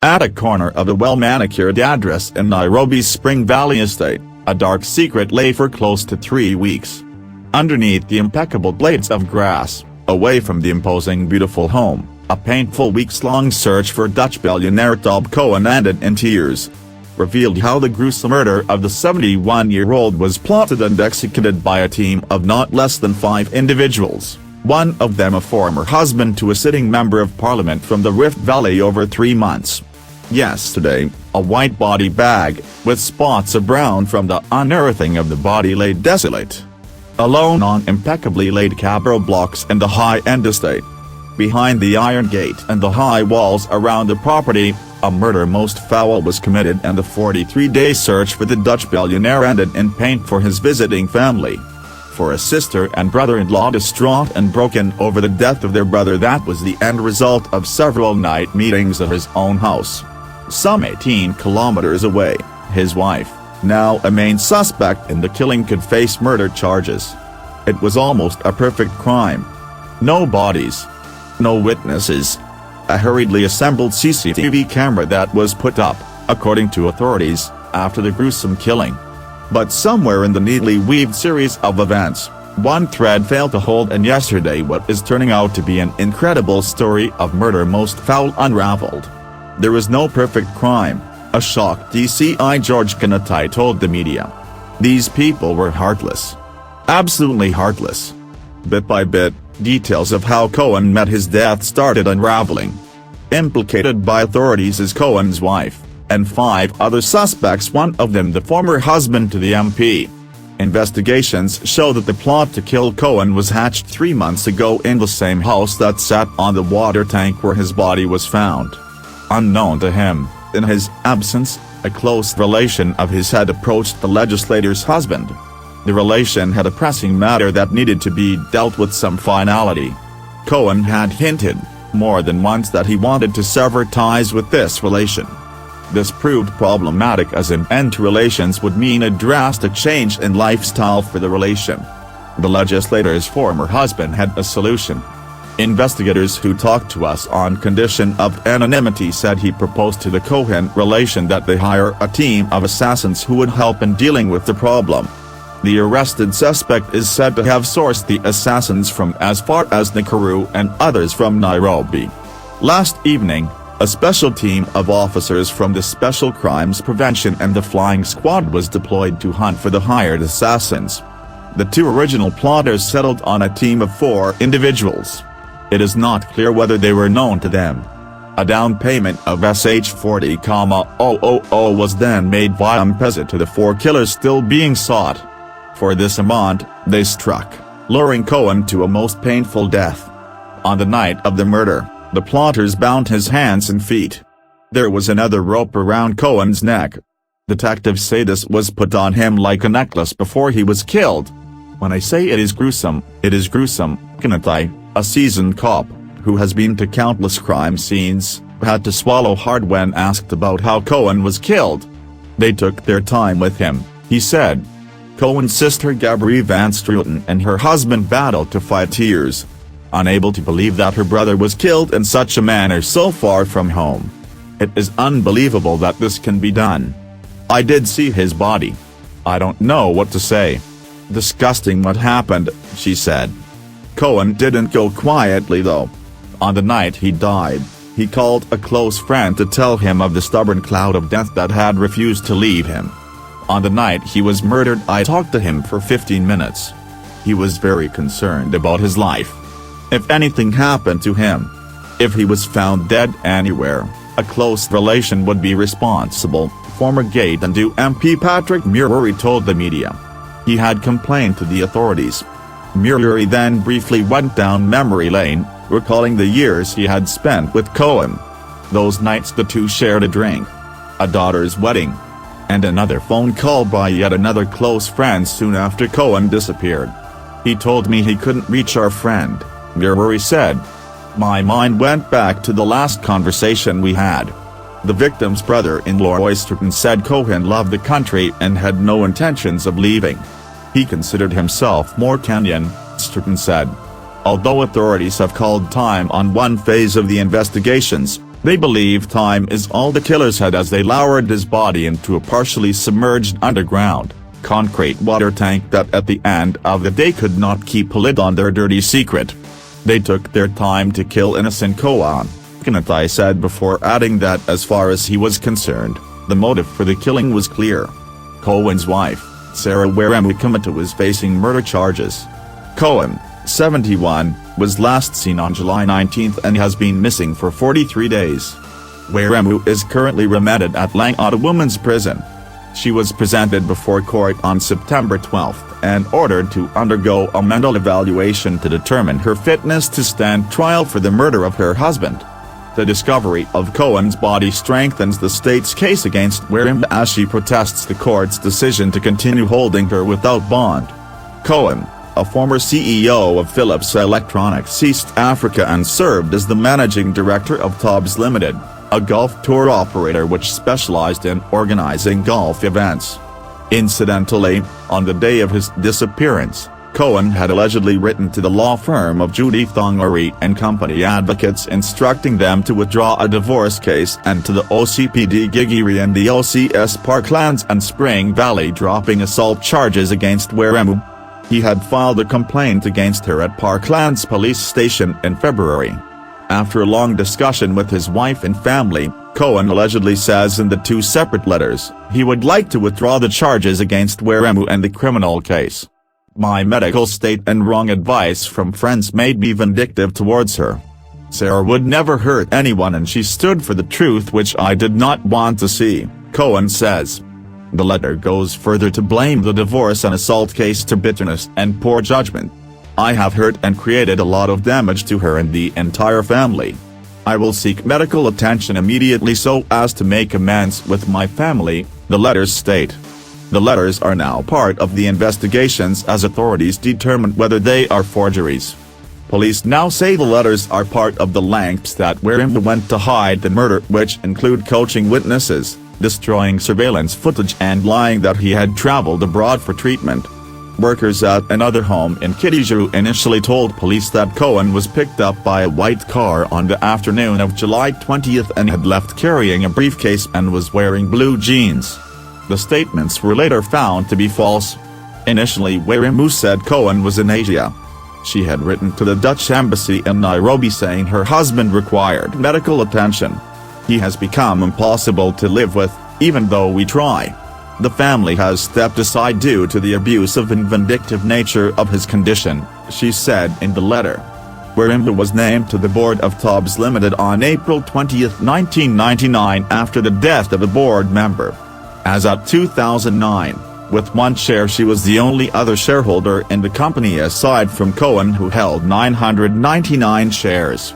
At a corner of a well-manicured address in Nairobi's Spring Valley estate, a dark secret lay for close to 3 weeks. Underneath the impeccable blades of grass, away from the imposing beautiful home, a painful weeks-long search for Dutch billionaire Tob Cohen ended in tears. Revealed how the gruesome murder of the 71-year-old was plotted and executed by a team of not less than 5 individuals, one of them a former husband to a sitting member of parliament from the Rift Valley over 3 months. Yesterday, a white body bag, with spots of brown from the unearthing of the body lay desolate, alone on impeccably laid Cabro blocks in the high-end estate. Behind the iron gate and the high walls around the property, a murder most foul was committed, and the 43-day search for the Dutch billionaire ended in pain for his visiting family. For a sister and brother-in-law distraught and broken over the death of their brother, that was the end result of several night meetings at his own house. Some 18 kilometers away, his wife, now a main suspect in the killing, could face murder charges. It was almost a perfect crime. No bodies. No witnesses. A hurriedly assembled CCTV camera that was put up, according to authorities, after the gruesome killing. But somewhere in the neatly weaved series of events, one thread failed to hold, and yesterday what is turning out to be an incredible story of murder most foul unraveled. There was no perfect crime, a shocked DCI George Kanatai told the media. These people were heartless. Absolutely heartless. Bit by bit, details of how Cohen met his death started unraveling. Implicated by authorities is Cohen's wife, and 5 other suspects, one of them the former husband to the MP. Investigations show that the plot to kill Cohen was hatched 3 months ago in the same house that sat on the water tank where his body was found. Unknown to him, in his absence, a close relation of his had approached the legislator's husband. The relation had a pressing matter that needed to be dealt with some finality. Cohen had hinted, more than once, that he wanted to sever ties with this relation. This proved problematic, as an end to relations would mean a drastic change in lifestyle for the relation. The legislator's former husband had a solution. Investigators who talked to us on condition of anonymity said he proposed to the Cohen relation that they hire a team of assassins who would help in dealing with the problem. The arrested suspect is said to have sourced the assassins from as far as Nakuru and others from Nairobi. Last evening, a special team of officers from the Special Crimes Prevention and the Flying Squad was deployed to hunt for the hired assassins. The 2 original plotters settled on a team of 4 individuals. It is not clear whether they were known to them. A down payment of SH40,000 was then made via M-Pesa to the 4 killers still being sought. For this amount, they struck, luring Cohen to a most painful death. On the night of the murder, the plotters bound his hands and feet. There was another rope around Cohen's neck. Detectives say this was put on him like a necklace before he was killed. When I say it is gruesome, Kanatai, a seasoned cop, who has been to countless crime scenes, had to swallow hard when asked about how Cohen was killed. They took their time with him, he said. Cohen's sister Gabri Van Struten and her husband battled to fight tears, unable to believe that her brother was killed in such a manner so far from home. It is unbelievable that this can be done. I did see his body. I don't know what to say. Disgusting what happened, she said. Cohen didn't go quietly though. On the night he died, he called a close friend to tell him of the stubborn cloud of death that had refused to leave him. On the night he was murdered, I talked to him for 15 minutes. He was very concerned about his life. If anything happened to him, if he was found dead anywhere, a close relation would be responsible, former Gate and Do MP Patrick Murray told the media. He had complained to the authorities. Murray then briefly went down memory lane, recalling the years he had spent with Cohen. Those nights the two shared a drink, a daughter's wedding, and another phone call by yet another close friend soon after Cohen disappeared. He told me he couldn't reach our friend, Murray said. My mind went back to the last conversation we had. The victim's brother-in-law Oysterton said Cohen loved the country and had no intentions of leaving. He considered himself more Kenyan, Oysterton said. Although authorities have called time on one phase of the investigations, They believe time is all the killers had as they lowered his body into a partially submerged underground, concrete water tank that at the end of the day could not keep a lid on their dirty secret. They took their time to kill innocent Cohen, Kanatai said, before adding that as far as he was concerned, the motive for the killing was clear. Cohen's wife, Sarah Weremu Kamata, was facing murder charges. Cohen, 71, was last seen on July 19 and has been missing for 43 days. Weremu is currently remanded at Langata Women's Prison. She was presented before court on September 12 and ordered to undergo a mental evaluation to determine her fitness to stand trial for the murder of her husband. The discovery of Cohen's body strengthens the state's case against Weremu as she protests the court's decision to continue holding her without bond. Cohen, a former CEO of Philips Electronics East Africa and served as the managing director of Tob's Limited, a golf tour operator which specialized in organizing golf events. Incidentally, on the day of his disappearance, Cohen had allegedly written to the law firm of Judy Thongori and Company advocates instructing them to withdraw a divorce case, and to the OCPD Gigiri and the OCS Parklands and Spring Valley dropping assault charges against Weremu. He had filed a complaint against her at Parklands Police Station in February. After a long discussion with his wife and family, Cohen allegedly says in the two separate letters, he would like to withdraw the charges against Weremu and the criminal case. My medical state and wrong advice from friends made me vindictive towards her. Sarah would never hurt anyone and she stood for the truth which I did not want to see, Cohen says. The letter goes further to blame the divorce and assault case to bitterness and poor judgment. I have hurt and created a lot of damage to her and the entire family. I will seek medical attention immediately so as to make amends with my family, the letters state. The letters are now part of the investigations as authorities determine whether they are forgeries. Police now say the letters are part of the lengths that Weremu went to hide the murder, which include coaching witnesses, destroying surveillance footage and lying that he had traveled abroad for treatment. Workers at another home in Kitijuru initially told police that Cohen was picked up by a white car on the afternoon of July 20 and had left carrying a briefcase and was wearing blue jeans. The statements were later found to be false. Initially, Weremu said Cohen was in Asia. She had written to the Dutch embassy in Nairobi saying her husband required medical attention. He has become impossible to live with, even though we try. The family has stepped aside due to the abusive and vindictive nature of his condition, she said in the letter. Weremu was named to the board of Tobs Limited on April 20, 1999 after the death of a board member. As of 2009, with one share she was the only other shareholder in the company aside from Cohen, who held 999 shares.